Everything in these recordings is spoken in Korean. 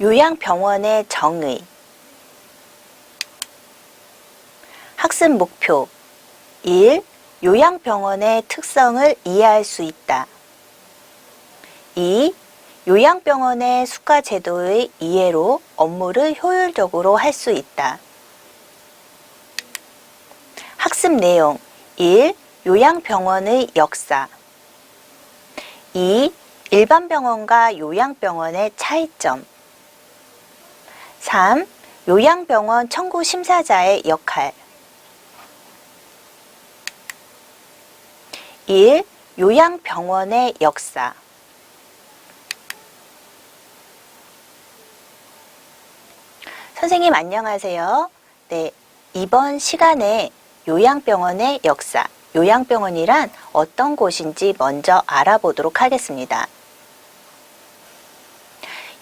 요양병원의 정의. 학습 목표 1. 요양병원의 특성을 이해할 수 있다. 2. 요양병원의 수가제도의 이해로 업무를 효율적으로 할 수 있다. 학습 내용 1. 요양병원의 역사. 2. 일반 병원과 요양병원의 차이점. 3. 요양병원 청구 심사자의 역할. 1. 요양병원의 역사. 선생님 안녕하세요. 네, 이번 시간에 요양병원의 역사, 요양병원이란 어떤 곳인지 먼저 알아보도록 하겠습니다.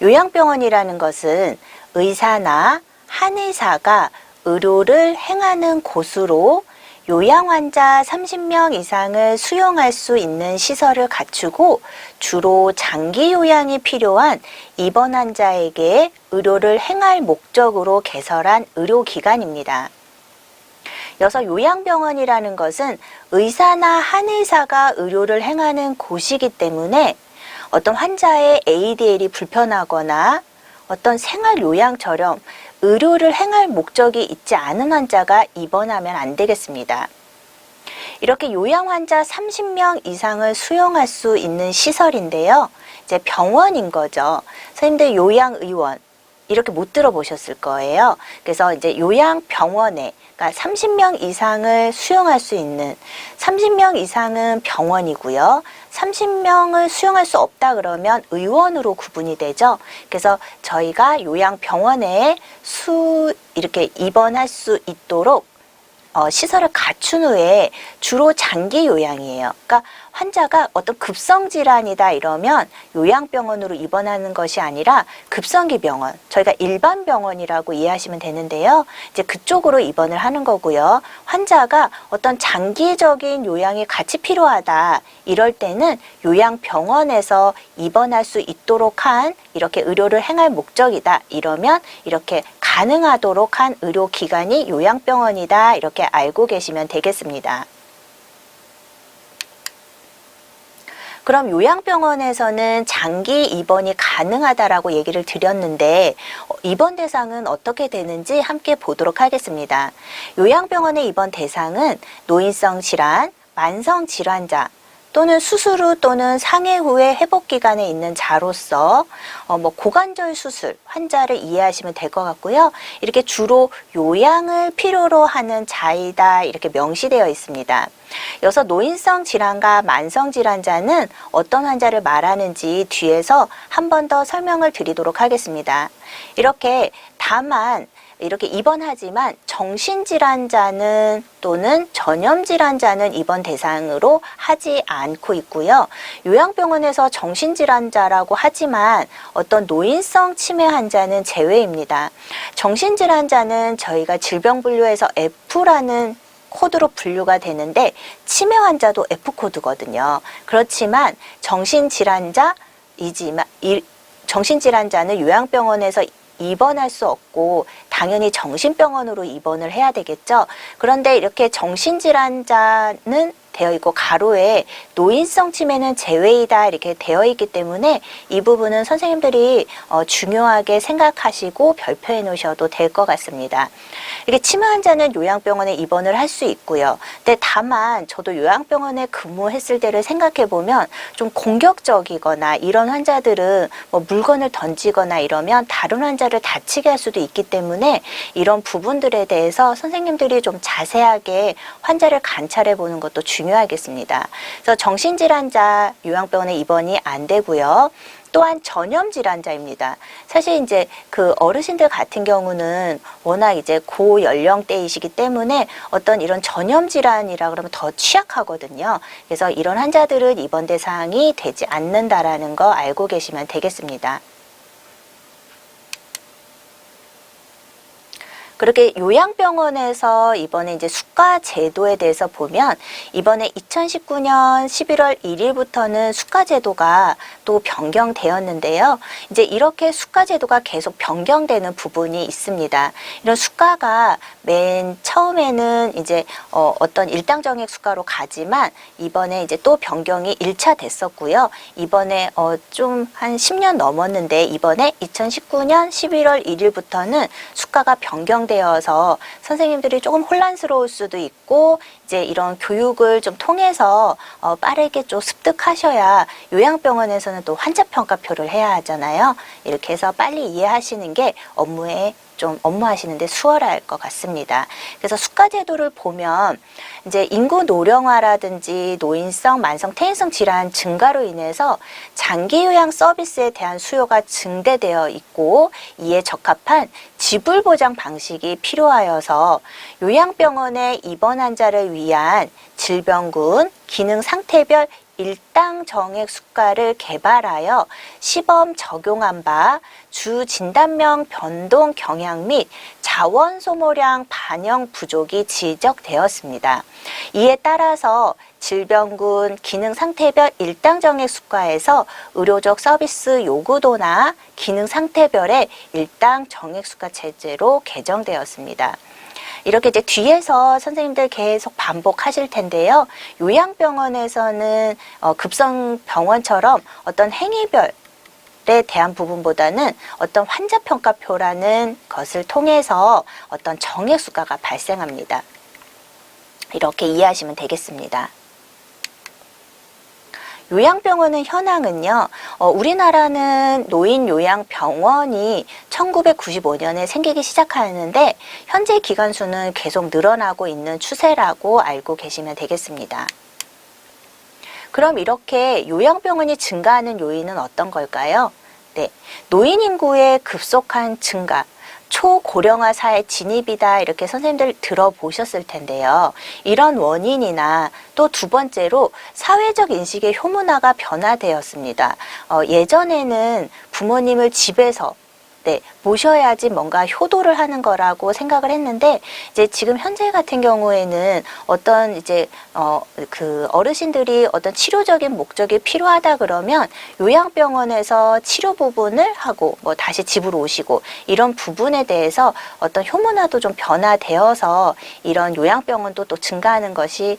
요양병원이라는 것은 의사나 한의사가 의료를 행하는 곳으로 요양환자 30명 이상을 수용할 수 있는 시설을 갖추고 주로 장기 요양이 필요한 입원 환자에게 의료를 행할 목적으로 개설한 의료기관입니다. 여기서 요양병원이라는 것은 의사나 한의사가 의료를 행하는 곳이기 때문에 어떤 환자의 ADL이 불편하거나 어떤 생활요양처럼 의료를 행할 목적이 있지 않은 환자가 입원하면 안 되겠습니다. 이렇게 요양환자 30명 이상을 수용할 수 있는 시설인데요. 이제 병원인 거죠. 선생님들 요양의원 이렇게 못 들어보셨을 거예요. 그래서 이제 요양병원에 그러니까 30명 이상을 수용할 수 있는 30명 이상은 병원이고요. 30명을 수용할 수 없다 그러면 의원으로 구분이 되죠. 그래서 저희가 요양병원에 이렇게 입원할 수 있도록 시설을 갖춘 후에 주로 장기 요양이에요. 그러니까 환자가 어떤 급성 질환이다 이러면 요양병원으로 입원하는 것이 아니라 급성기 병원, 저희가 일반 병원이라고 이해하시면 되는데요. 이제 그쪽으로 입원을 하는 거고요. 환자가 어떤 장기적인 요양이 같이 필요하다 이럴 때는 요양병원에서 입원할 수 있도록 한 이렇게 의료를 행할 목적이다 이러면 이렇게 가능하도록 한 의료기관이 요양병원이다 이렇게 알고 계시면 되겠습니다. 그럼 요양병원에서는 장기 입원이 가능하다라고 얘기를 드렸는데 입원 대상은 어떻게 되는지 함께 보도록 하겠습니다. 요양병원의 입원 대상은 노인성 질환, 만성 질환자, 또는 수술 후 또는 상해 후에 회복 기간에 있는 자로서 고관절 수술 환자를 이해하시면 될 것 같고요. 이렇게 주로 요양을 필요로 하는 자이다 이렇게 명시되어 있습니다. 여기서 노인성 질환과 만성 질환자는 어떤 환자를 말하는지 뒤에서 한 번 더 설명을 드리도록 하겠습니다. 이렇게 입원하지만 정신질환자는 또는 전염질환자는 입원 대상으로 하지 않고 있고요. 요양병원에서 정신질환자라고 하지만 어떤 노인성 치매 환자는 제외입니다. 정신질환자는 저희가 질병분류에서 F라는 코드로 분류가 되는데 치매 환자도 F코드거든요. 그렇지만 정신질환자는 요양병원에서 입원할 수 없고 당연히 정신병원으로 입원을 해야 되겠죠. 그런데 이렇게 정신질환자는 되어 있고 가로에 노인성 치매는 제외이다 이렇게 되어 있기 때문에 이 부분은 선생님들이 중요하게 생각하시고 별표해 놓으셔도 될 것 같습니다. 이렇게 치매 환자는 요양병원에 입원을 할 수 있고요. 근데 다만 저도 요양병원에 근무했을 때를 생각해 보면 좀 공격적이거나 이런 환자들은 물건을 던지거나 이러면 다른 환자를 다치게 할 수도 있기 때문에 이런 부분들에 대해서 선생님들이 좀 자세하게 환자를 관찰해 보는 것도 중요하겠습니다. 그래서 정신질환자 요양병원에 입원이 안 되고요. 또한 전염질환자입니다. 사실 이제 그 어르신들 같은 경우는 워낙 이제 고연령대이시기 때문에 어떤 이런 전염질환이라 그러면 더 취약하거든요. 그래서 이런 환자들은 입원 대상이 되지 않는다라는 거 알고 계시면 되겠습니다. 그렇게 요양병원에서 이번에 이제 수가 제도에 대해서 보면 이번에 2019년 11월 1일부터는 수가 제도가 또 변경되었는데요. 이제 이렇게 수가 제도가 계속 변경되는 부분이 있습니다. 이런 수가가 맨 처음에는 이제 어떤 일당 정액 수가로 가지만 이번에 이제 또 변경이 1차 됐었고요. 이번에 좀 한 10년 넘었는데 이번에 2019년 11월 1일부터는 수가가 변경되어서 선생님들이 조금 혼란스러울 수도 있고 이제 이런 교육을 좀 통해서 빠르게 좀 습득하셔야 요양병원에서는 또 환자평가표를 해야 하잖아요. 이렇게 해서 빨리 이해하시는 게 업무에 좀 업무하시는데 수월할 것 같습니다. 그래서 수가 제도를 보면 이제 인구 노령화라든지 노인성, 만성, 퇴행성 질환 증가로 인해서 장기 요양 서비스에 대한 수요가 증대되어 있고 이에 적합한 지불 보장 방식이 필요하여서 요양병원의 입원 환자를 위한 질병군, 기능 상태별 일당 정액 수가를 개발하여 시범 적용한 바 주 진단명 변동 경향 및 자원 소모량 반영 부족이 지적되었습니다. 이에 따라서 질병군 기능 상태별 일당 정액 수가에서 의료적 서비스 요구도나 기능 상태별의 일당 정액 수가 체제로 개정되었습니다. 이렇게 이제 뒤에서 선생님들 계속 반복하실 텐데요. 요양병원에서는 급성병원처럼 어떤 행위별에 대한 부분보다는 어떤 환자평가표라는 것을 통해서 어떤 정액수가가 발생합니다. 이렇게 이해하시면 되겠습니다. 요양병원의 현황은요, 우리나라는 노인요양병원이 1995년에 생기기 시작하는데 현재 기관 수는 계속 늘어나고 있는 추세라고 알고 계시면 되겠습니다. 그럼 이렇게 요양병원이 증가하는 요인은 어떤 걸까요? 네, 노인 인구의 급속한 증가, 초고령화 사회 진입이다 이렇게 선생님들 들어보셨을 텐데요. 이런 원인이나 또 두 번째로 사회적 인식의 효문화가 변화되었습니다. 예전에는 부모님을 집에서 모셔야지 뭔가 효도를 하는 거라고 생각을 했는데 이제 지금 현재 같은 경우에는 어떤 이제 그 어르신들이 어떤 치료적인 목적이 필요하다 그러면 요양병원에서 치료 부분을 하고 뭐 다시 집으로 오시고 이런 부분에 대해서 어떤 효문화도 좀 변화되어서 이런 요양병원도 또 증가하는 것이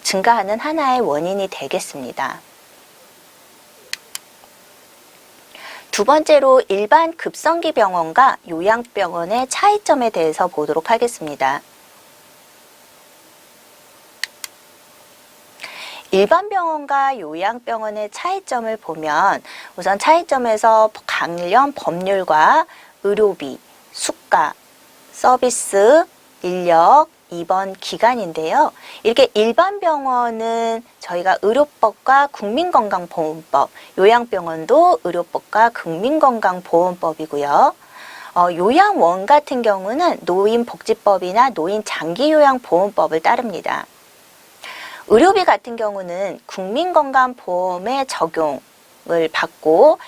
증가하는 하나의 원인이 되겠습니다. 두 번째로 일반 급성기 병원과 요양병원의 차이점에 대해서 보도록 하겠습니다. 일반 병원과 요양병원의 차이점을 보면 우선 차이점에서 관련 법률과 의료비, 수가, 서비스, 인력, 입원 기간인데요. 이렇게 일반 병원은 저희가 의료법과 국민건강보험법, 요양병원도 의료법과 국민건강보험법이고요. 요양원 같은 경우는 노인복지법이나 노인장기요양보험법을 따릅니다. 의료비 같은 경우는 국민건강보험의 적용을 받고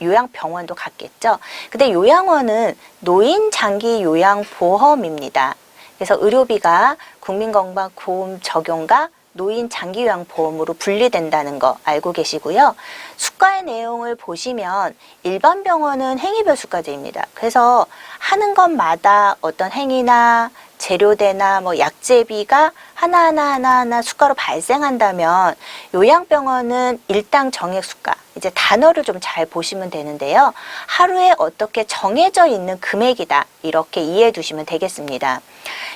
요양병원도 같겠죠. 근데 요양원은 노인장기요양보험입니다. 그래서 의료비가 국민건강보험 적용과 노인장기요양보험으로 분리된다는 거 알고 계시고요. 수가의 내용을 보시면 일반 병원은 행위별 수가제입니다. 그래서 하는 것마다 어떤 행위나 재료대나 뭐 약제비가 하나하나 수가로 발생한다면 요양병원은 일당 정액 수가, 이제 단어를 좀 잘 보시면 되는데요. 하루에 어떻게 정해져 있는 금액이다 이렇게 이해해 두시면 되겠습니다.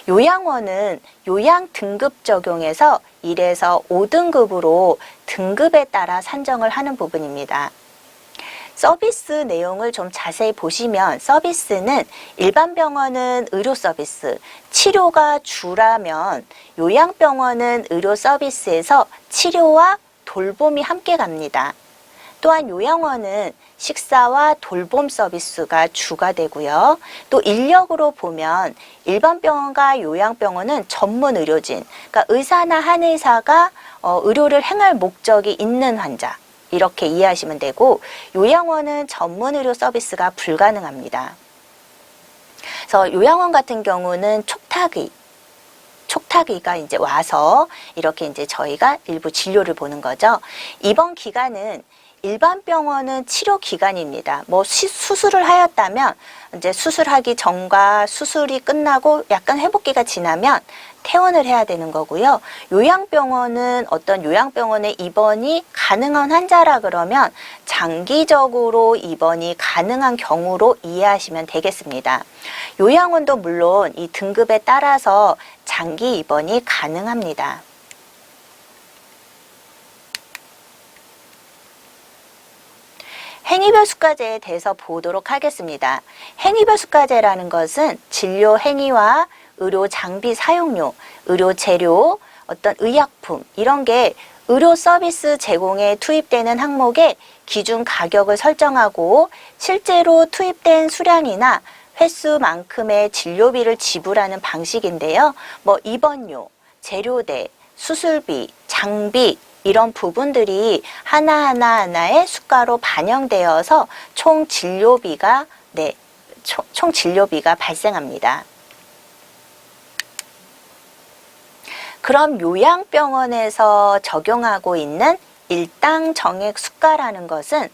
요양원은 요양 등급 적용해서 1에서 5등급으로 등급에 따라 산정을 하는 부분입니다. 서비스 내용을 좀 자세히 보시면 서비스는 일반 병원은 의료 서비스, 치료가 주라면 요양병원은 의료 서비스에서 치료와 돌봄이 함께 갑니다. 또한 요양원은 식사와 돌봄 서비스가 주가 되고요. 또 인력으로 보면 일반 병원과 요양병원은 전문 의료진, 그러니까 의사나 한의사가 의료를 행할 목적이 있는 환자, 이렇게 이해하시면 되고 요양원은 전문 의료 서비스가 불가능합니다. 그래서 요양원 같은 경우는 촉탁의가 이제 와서 이렇게 이제 저희가 일부 진료를 보는 거죠. 입원 기간은 일반 병원은 치료 기간입니다. 뭐 수술을 하였다면 이제 수술하기 전과 수술이 끝나고 약간 회복기가 지나면 퇴원을 해야 되는 거고요. 요양병원은 어떤 요양병원에 입원이 가능한 환자라 그러면 장기적으로 입원이 가능한 경우로 이해하시면 되겠습니다. 요양원도 물론 이 등급에 따라서 장기 입원이 가능합니다. 행위별 수가제에 대해서 보도록 하겠습니다. 행위별 수가제라는 것은 진료 행위와 의료 장비 사용료, 의료 재료, 어떤 의약품 이런 게 의료 서비스 제공에 투입되는 항목에 기준 가격을 설정하고 실제로 투입된 수량이나 횟수만큼의 진료비를 지불하는 방식인데요. 뭐 입원료, 재료대, 수술비, 장비 이런 부분들이 하나의 수가로 반영되어서 총 진료비가 발생합니다. 그럼 요양병원에서 적용하고 있는 일당 정액 수가라는 것은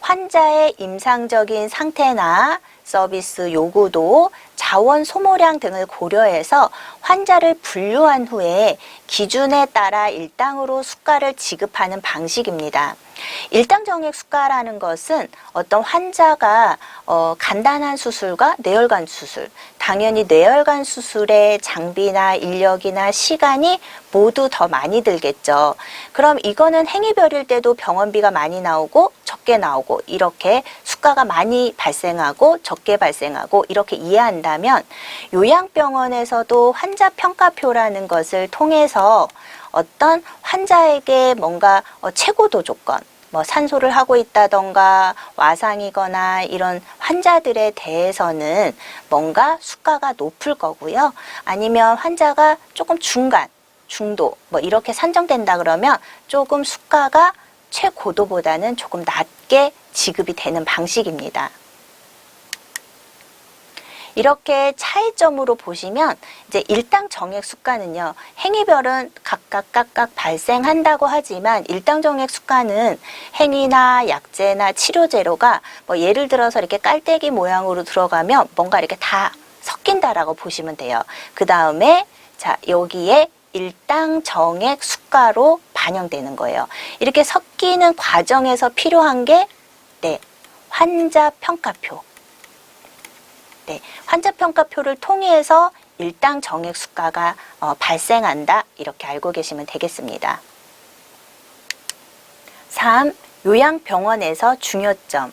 환자의 임상적인 상태나 서비스 요구도, 자원 소모량 등을 고려해서 환자를 분류한 후에 기준에 따라 일당으로 수가를 지급하는 방식입니다. 일당 정액 수가라는 것은 어떤 환자가 간단한 수술과 뇌혈관 수술, 당연히 뇌혈관 수술의 장비나 인력이나 시간이 모두 더 많이 들겠죠. 그럼 이거는 행위별일 때도 병원비가 많이 나오고 적게 나오고 이렇게 수가가 많이 발생하고 적게 발생하고 이렇게 이해한다면 요양병원에서도 환자평가표라는 것을 통해서 어떤 환자에게 뭔가 최고도 조건, 뭐 산소를 하고 있다던가 와상이거나 이런 환자들에 대해서는 뭔가 수가가 높을 거고요. 아니면 환자가 조금 중간, 중도 뭐 이렇게 산정된다 그러면 조금 수가가 최고도보다는 조금 낮게 지급이 되는 방식입니다. 이렇게 차이점으로 보시면 이제 일당 정액 수가는요, 행위별은 각각 발생한다고 하지만 일당 정액 수가는 행위나 약재나 치료 재료가 뭐 예를 들어서 이렇게 깔때기 모양으로 들어가면 뭔가 이렇게 다 섞인다라고 보시면 돼요. 그 다음에 자 여기에 일당 정액 수가로 반영되는 거예요. 이렇게 섞이는 과정에서 필요한 게 환자 평가표. 환자 평가표를 통해서 일당 정액 수가가 발생한다. 이렇게 알고 계시면 되겠습니다. 3. 요양병원에서 중요점.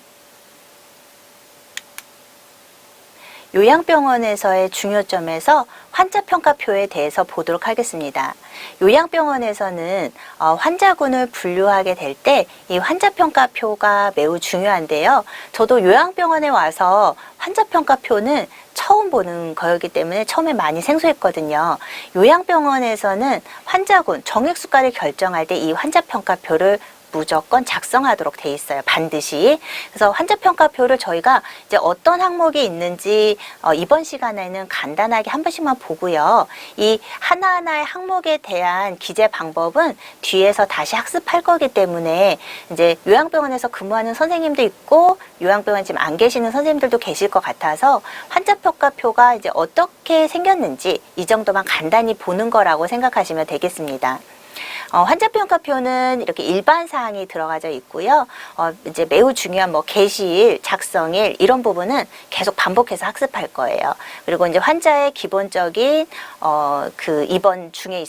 요양병원에서의 중요점에서 환자평가표에 대해서 보도록 하겠습니다. 요양병원에서는 환자군을 분류하게 될 때 이 환자평가표가 매우 중요한데요. 저도 요양병원에 와서 환자평가표는 처음 보는 거였기 때문에 처음에 많이 생소했거든요. 요양병원에서는 환자군 정액수가를 결정할 때 이 환자평가표를 무조건 작성하도록 돼 있어요. 반드시. 그래서 환자평가표를 저희가 이제 어떤 항목이 있는지 이번 시간에는 간단하게 한 번씩만 보고요. 이 하나하나의 항목에 대한 기재 방법은 뒤에서 다시 학습할 거기 때문에 이제 요양병원에서 근무하는 선생님도 있고 요양병원 지금 안 계시는 선생님들도 계실 것 같아서 환자평가표가 이제 어떻게 생겼는지 이 정도만 간단히 보는 거라고 생각하시면 되겠습니다. 환자평가표는 이렇게 일반 사항이 들어가져 있고요. 이제 매우 중요한 뭐 게시일, 작성일 이런 부분은 계속 반복해서 학습할 거예요. 그리고 이제 환자의 기본적인 그 입원 중에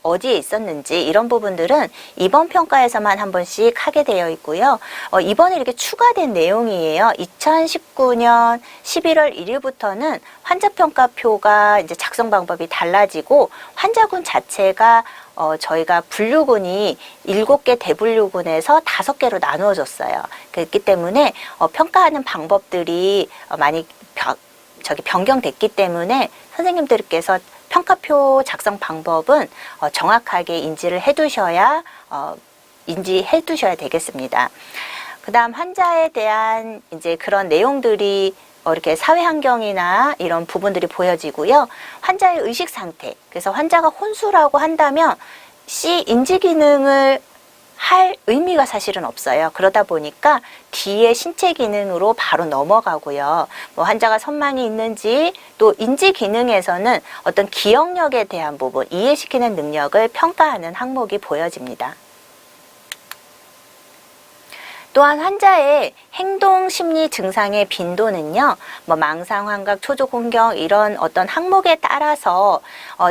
어디에 있었는지 이런 부분들은 입원 평가에서만 한 번씩 하게 되어 있고요. 이번에 이렇게 추가된 내용이에요. 2019년 11월 1일부터는 환자평가표가 이제 작성 방법이 달라지고 환자군 자체가 저희가 분류군이 7개 대분류군에서 5개로 나누어졌어요. 그렇기 때문에 평가하는 방법들이 많이 변경됐기 때문에 선생님들께서 평가표 작성 방법은 정확하게 인지해 두셔야 되겠습니다. 그 다음 환자에 대한 이제 그런 내용들이 이렇게 사회 환경이나 이런 부분들이 보여지고요. 환자의 의식 상태. 그래서 환자가 혼수라고 한다면 C 인지 기능을 할 의미가 사실은 없어요. 그러다 보니까 D의 신체 기능으로 바로 넘어가고요. 뭐 환자가 선망이 있는지 또 인지 기능에서는 어떤 기억력에 대한 부분, 이해시키는 능력을 평가하는 항목이 보여집니다. 또한 환자의 행동 심리 증상의 빈도는요, 뭐 망상, 환각, 초족 혼경 이런 어떤 항목에 따라서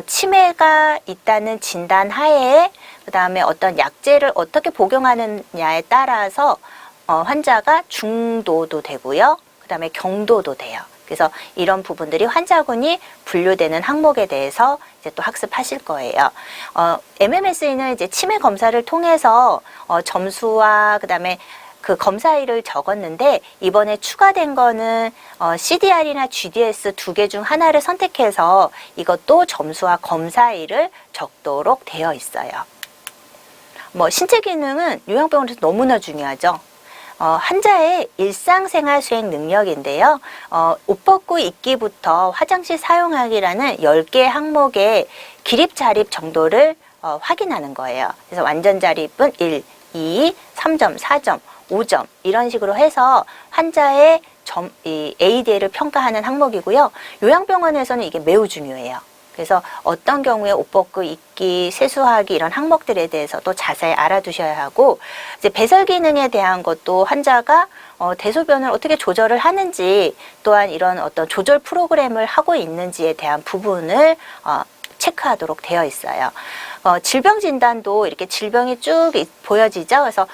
치매가 있다는 진단 하에 그 다음에 어떤 약제를 어떻게 복용하느냐에 따라서 환자가 중도도 되고요, 그 다음에 경도도 돼요. 그래서 이런 부분들이 환자군이 분류되는 항목에 대해서 이제 또 학습하실 거예요. MMS는 이제 치매 검사를 통해서 점수와 그 다음에 그 검사일을 적었는데 이번에 추가된 거는 CDR이나 GDS 두 개 중 하나를 선택해서 이것도 점수와 검사일을 적도록 되어 있어요. 뭐 신체 기능은 요양병원에서 너무나 중요하죠. 환자의 일상생활 수행 능력인데요. 옷 벗고 입기부터 화장실 사용하기라는 10개 항목의 기립 자립 정도를 확인하는 거예요. 그래서 완전 자립은 1, 2, 3점, 4점, 5점 이런 식으로 해서 환자의 이 ADL을 평가하는 항목이고요. 요양병원에서는 이게 매우 중요해요. 그래서 어떤 경우에 옷 벗고 입기, 세수하기 이런 항목들에 대해서도 자세히 알아두셔야 하고, 이제 배설 기능에 대한 것도 환자가 대소변을 어떻게 조절을 하는지, 또한 이런 어떤 조절 프로그램을 하고 있는지에 대한 부분을 체크하도록 되어 있어요. 질병 진단도 이렇게 질병이 쭉 보여지죠. 그래서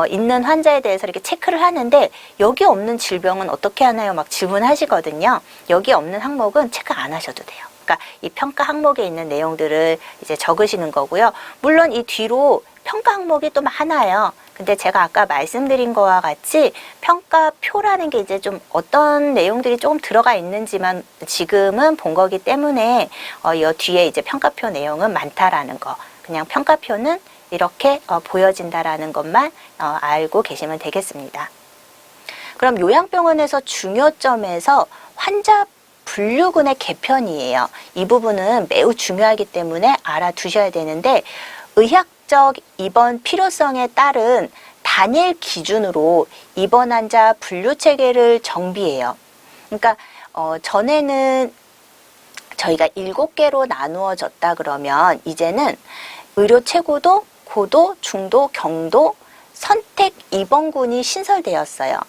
있는 환자에 대해서 이렇게 체크를 하는데 여기 없는 질병은 어떻게 하나요? 막 질문하시거든요. 여기 없는 항목은 체크 안 하셔도 돼요. 그러니까 이 평가 항목에 있는 내용들을 이제 적으시는 거고요. 물론 이 뒤로 평가 항목이 또 많아요. 근데 제가 아까 말씀드린 거와 같이 평가표라는 게 이제 좀 어떤 내용들이 조금 들어가 있는지만 지금은 본 거기 때문에 이 뒤에 이제 평가표 내용은 많다라는 거. 그냥 평가표는 이렇게 보여진다라는 것만 알고 계시면 되겠습니다. 그럼 요양병원에서 중요점에서 환자 분류군의 개편이에요. 이 부분은 매우 중요하기 때문에 알아두셔야 되는데, 의학적 입원 필요성에 따른 단일 기준으로 입원 환자 분류 체계를 정비해요. 그러니까 전에는 저희가 7개로 나누어졌다 그러면 이제는 의료 최고도, 고도, 중도, 경도, 선택 입원군이 신설되었어요.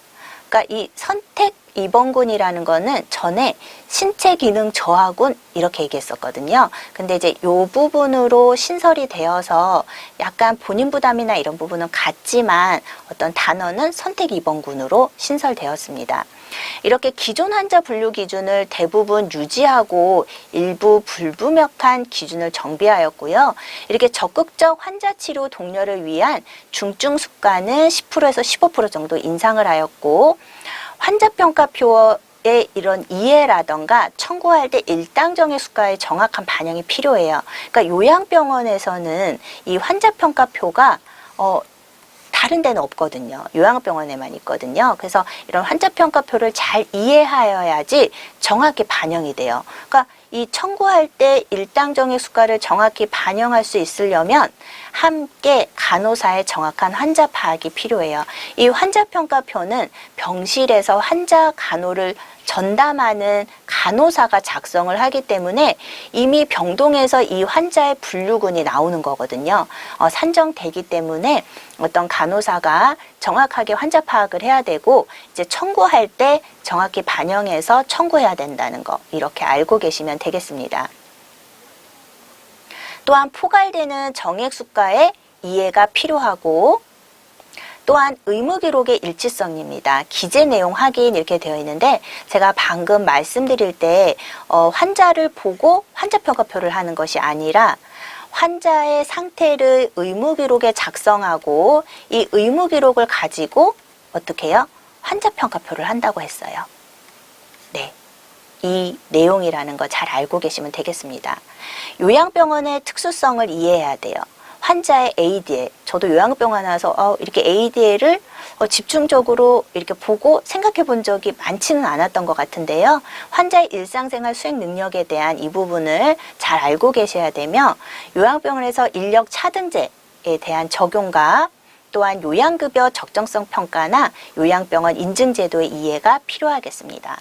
그러니까 이 선택 입원군이라는 거는 전에 신체 기능 저하군 이렇게 얘기했었거든요. 근데 이제 요 부분으로 신설이 되어서 약간 본인 부담이나 이런 부분은 같지만 어떤 단어는 선택 입원군으로 신설되었습니다. 이렇게 기존 환자 분류 기준을 대부분 유지하고 일부 불분명한 기준을 정비하였고요. 이렇게 적극적 환자 치료 독려를 위한 중증 수가는 10%에서 15% 정도 인상을 하였고, 환자평가표의 이런 이해라던가 청구할 때 일당정의 수가의 정확한 반영이 필요해요. 그러니까 요양병원에서는 이 환자평가표가 다른 데는 없거든요. 요양병원에만 있거든요. 그래서 이런 환자평가표를 잘 이해하여야지 정확히 반영이 돼요. 그러니까 이 청구할 때 일당정의 수가를 정확히 반영할 수 있으려면 함께 간호사의 정확한 환자 파악이 필요해요. 이 환자평가표는 병실에서 환자 간호를 전담하는 간호사가 작성을 하기 때문에 이미 병동에서 이 환자의 분류군이 나오는 거거든요. 산정되기 때문에 어떤 간호사가 정확하게 환자 파악을 해야 되고, 이제 청구할 때 정확히 반영해서 청구해야 된다는 거, 이렇게 알고 계시면 되겠습니다. 또한 포괄되는 정액 수가의 이해가 필요하고, 또한 의무기록의 일치성입니다. 기재 내용 확인 이렇게 되어 있는데, 제가 방금 말씀드릴 때 환자를 보고 환자평가표를 하는 것이 아니라 환자의 상태를 의무기록에 작성하고 이 의무기록을 가지고 어떻게 해요? 환자평가표를 한다고 했어요. 네, 이 내용이라는 거 잘 알고 계시면 되겠습니다. 요양병원의 특수성을 이해해야 돼요. 환자의 ADL, 저도 요양병원 와서 이렇게 ADL을 집중적으로 이렇게 보고 생각해 본 적이 많지는 않았던 것 같은데요. 환자의 일상생활 수행 능력에 대한 이 부분을 잘 알고 계셔야 되며 요양병원에서 인력 차등제에 대한 적용과 또한 요양급여 적정성 평가나 요양병원 인증제도의 이해가 필요하겠습니다.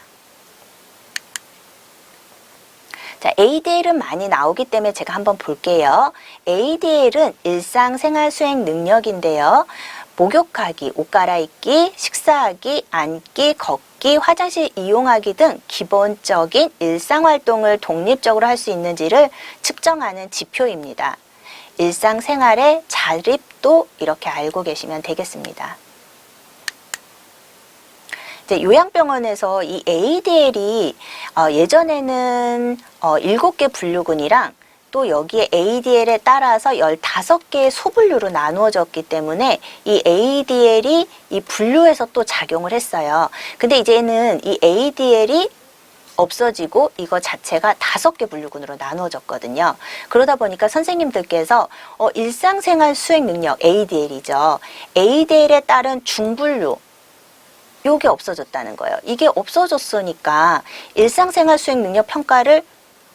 자, ADL은 많이 나오기 때문에 제가 한번 볼게요. ADL은 일상생활 수행 능력인데요. 목욕하기, 옷 갈아입기, 식사하기, 앉기, 걷기, 화장실 이용하기 등 기본적인 일상활동을 독립적으로 할 수 있는지를 측정하는 지표입니다. 일상생활의 자립도 이렇게 알고 계시면 되겠습니다. 이제 요양병원에서 이 ADL이 예전에는 7개 분류군이랑 또 여기에 ADL에 따라서 15개의 소분류로 나누어졌기 때문에 이 ADL이 이 분류에서 또 작용을 했어요. 근데 이제는 이 ADL이 없어지고 이거 자체가 5개 분류군으로 나누어졌거든요. 그러다 보니까 선생님들께서 일상생활 수행 능력 ADL이죠. ADL에 따른 중분류 요게 없어졌다는 거예요. 이게 없어졌으니까 일상생활 수행 능력 평가를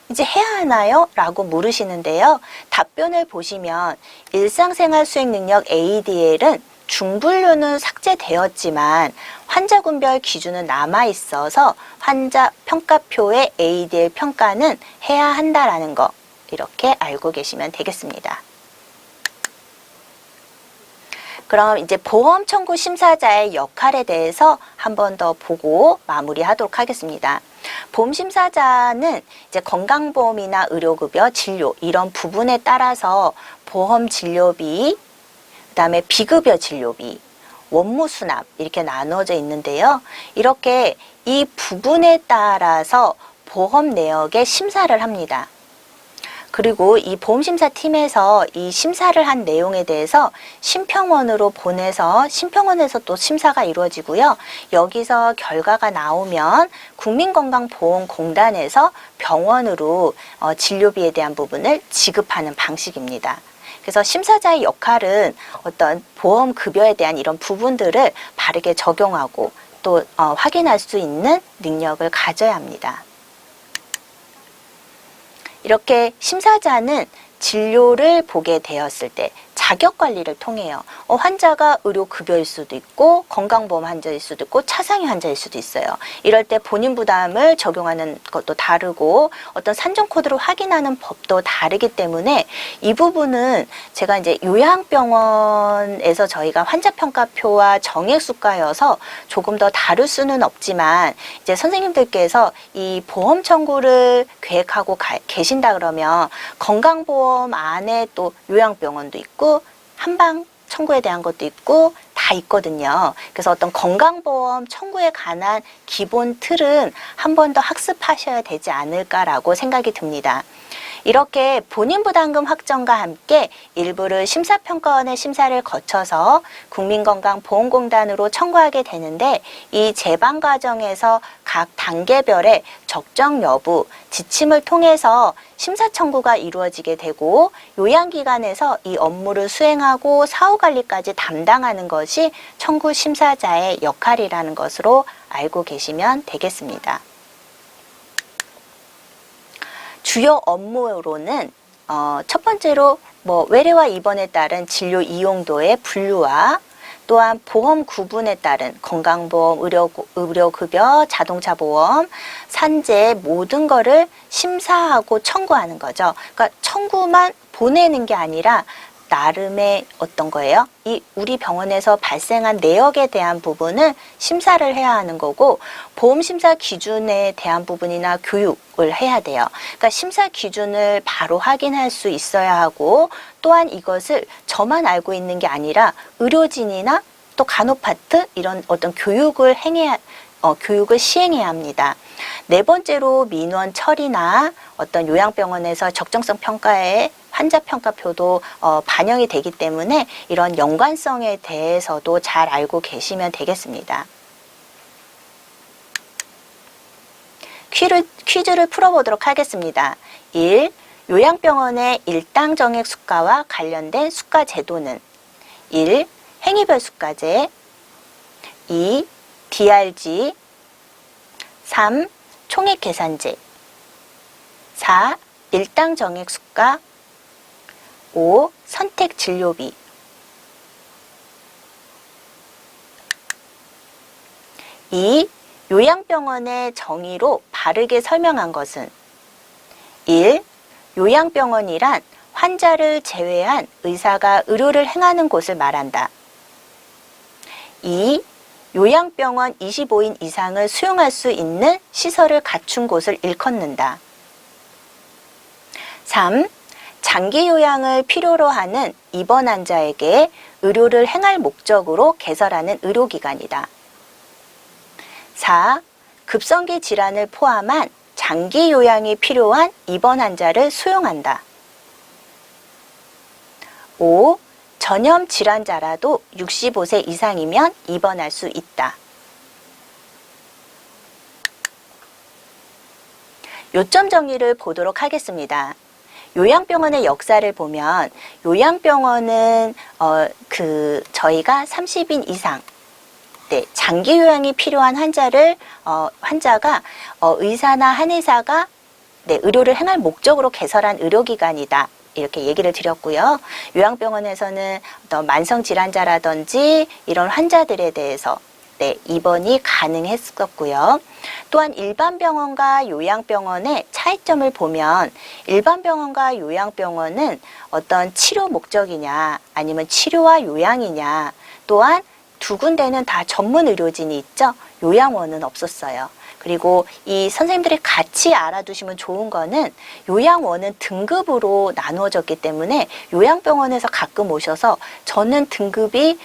이제 해야 하나요? 라고 물으시는데요. 답변을 보시면 일상생활 수행 능력 ADL은 중분류는 삭제되었지만 환자군별 기준은 남아있어서 환자 평가표의 ADL 평가는 해야 한다라는 거 이렇게 알고 계시면 되겠습니다. 그럼 이제 보험 청구 심사자의 역할에 대해서 한 번 더 보고 마무리하도록 하겠습니다. 보험 심사자는 이제 건강보험이나 의료급여, 진료 이런 부분에 따라서 보험 진료비, 그다음에 비급여 진료비, 원무 수납 이렇게 나누어져 있는데요. 이렇게 이 부분에 따라서 보험 내역의 심사를 합니다. 그리고 이 보험심사팀에서 이 심사를 한 내용에 대해서 심평원으로 보내서 심평원에서 또 심사가 이루어지고요. 여기서 결과가 나오면 국민건강보험공단에서 병원으로 진료비에 대한 부분을 지급하는 방식입니다. 그래서 심사자의 역할은 어떤 보험급여에 대한 이런 부분들을 바르게 적용하고 또 확인할 수 있는 능력을 가져야 합니다. 이렇게 심사자는 진료를 보게 되었을 때 자격관리를 통해요. 환자가 의료급여일 수도 있고 건강보험 환자일 수도 있고 차상위 환자일 수도 있어요. 이럴 때 본인 부담을 적용하는 것도 다르고 어떤 산정코드를 확인하는 법도 다르기 때문에 이 부분은 제가 이제 요양병원에서 저희가 환자평가표와 정액수가여서 조금 더 다룰 수는 없지만 이제 선생님들께서 이 보험 청구를 계획하고 계신다 그러면 건강보험 안에 또 요양병원도 있고 한방 청구에 대한 것도 있고 다 있거든요. 그래서 어떤 건강보험 청구에 관한 기본 틀은 한 번 더 학습하셔야 되지 않을까라고 생각이 듭니다. 이렇게 본인 부담금 확정과 함께 일부를 심사평가원의 심사를 거쳐서 국민건강보험공단으로 청구하게 되는데 이 제방 과정에서 각 단계별의 적정 여부, 지침을 통해서 심사 청구가 이루어지게 되고 요양기관에서 이 업무를 수행하고 사후관리까지 담당하는 것이 청구 심사자의 역할이라는 것으로 알고 계시면 되겠습니다. 주요 업무로는 첫 번째로 외래와 입원에 따른 진료 이용도의 분류와 또한 보험 구분에 따른 건강보험, 의료급여, 자동차보험, 산재 모든 거를 심사하고 청구하는 거죠. 그러니까 청구만 보내는 게 아니라 나름의 어떤 거예요? 이 우리 병원에서 발생한 내역에 대한 부분을 심사를 해야 하는 거고 보험심사 기준에 대한 부분이나 교육을 해야 돼요. 그러니까 심사 기준을 바로 확인할 수 있어야 하고 또한 이것을 저만 알고 있는 게 아니라 의료진이나 또 간호파트 이런 어떤 교육을 교육을 시행해야 합니다. 네 번째로 민원 처리나 어떤 요양병원에서 적정성 평가에 환자 평가표도 반영이 되기 때문에 이런 연관성에 대해서도 잘 알고 계시면 되겠습니다. 퀴즈를 풀어보도록 하겠습니다. 1. 요양병원의 일당 정액 수가와 관련된 수가 제도는 1. 행위별 수가제 2. DRG 3. 총액계산제 4. 일당 정액 수가 5. 선택 진료비 2. 요양병원의 정의로 바르게 설명한 것은 1. 요양병원이란 환자를 제외한 의사가 의료를 행하는 곳을 말한다. 2. 요양병원 25인 이상을 수용할 수 있는 시설을 갖춘 곳을 일컫는다. 3. 장기 요양을 필요로 하는 입원 환자에게 의료를 행할 목적으로 개설하는 의료기관이다. 4. 급성기 질환을 포함한 장기 요양이 필요한 입원 환자를 수용한다. 5. 전염 질환자라도 65세 이상이면 입원할 수 있다. 요점 정리를 보도록 하겠습니다. 요양병원의 역사를 보면 요양병원은 저희가 30인 이상 장기 요양이 필요한 환자가 의사나 한의사가 의료를 행할 목적으로 개설한 의료기관이다. 이렇게 얘기를 드렸고요. 요양병원에서는 어떤 만성질환자라든지 이런 환자들에 대해서 입원이 가능했었고요. 또한 일반 병원과 요양병원의 차이점을 보면 일반 병원과 요양병원은 어떤 치료 목적이냐 아니면 치료와 요양이냐, 또한 두 군데는 다 전문 의료진이 있죠. 요양원은 없었어요. 그리고 이 선생님들이 같이 알아두시면 좋은 거는 요양원은 등급으로 나누어졌기 때문에 요양병원에서 가끔 오셔서 저는 등급이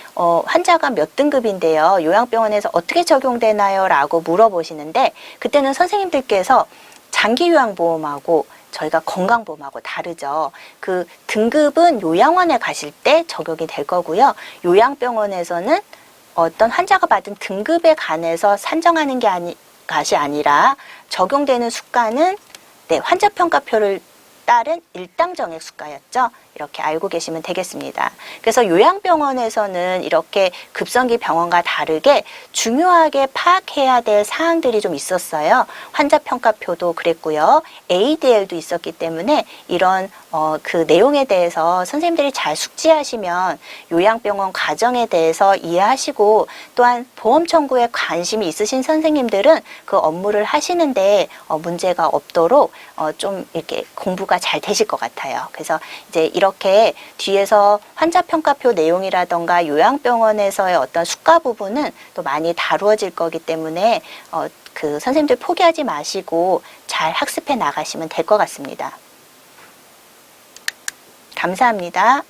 환자가 몇 등급인데요. 요양병원에서 어떻게 적용되나요? 라고 물어보시는데 그때는 선생님들께서 장기요양보험하고 저희가 건강보험하고 다르죠. 그 등급은 요양원에 가실 때 적용이 될 거고요. 요양병원에서는 어떤 환자가 받은 등급에 관해서 산정하는 것이 아니라 적용되는 수가는 환자평가표를 따른 일당 정액 수가였죠. 이렇게 알고 계시면 되겠습니다. 그래서 요양병원에서는 이렇게 급성기 병원과 다르게 중요하게 파악해야 될 사항들이 좀 있었어요. 환자평가표도 그랬고요. ADL도 있었기 때문에 이런 그 내용에 대해서 선생님들이 잘 숙지하시면 요양병원 과정에 대해서 이해하시고, 또한 보험 청구에 관심이 있으신 선생님들은 그 업무를 하시는데 문제가 없도록 좀 이렇게 공부가 잘 되실 것 같아요. 그래서 이제 이렇게 뒤에서 환자평가표 내용이라던가 요양병원에서의 어떤 수가 부분은 또 많이 다루어질 거기 때문에 그 선생님들 포기하지 마시고 잘 학습해 나가시면 될 것 같습니다. 감사합니다.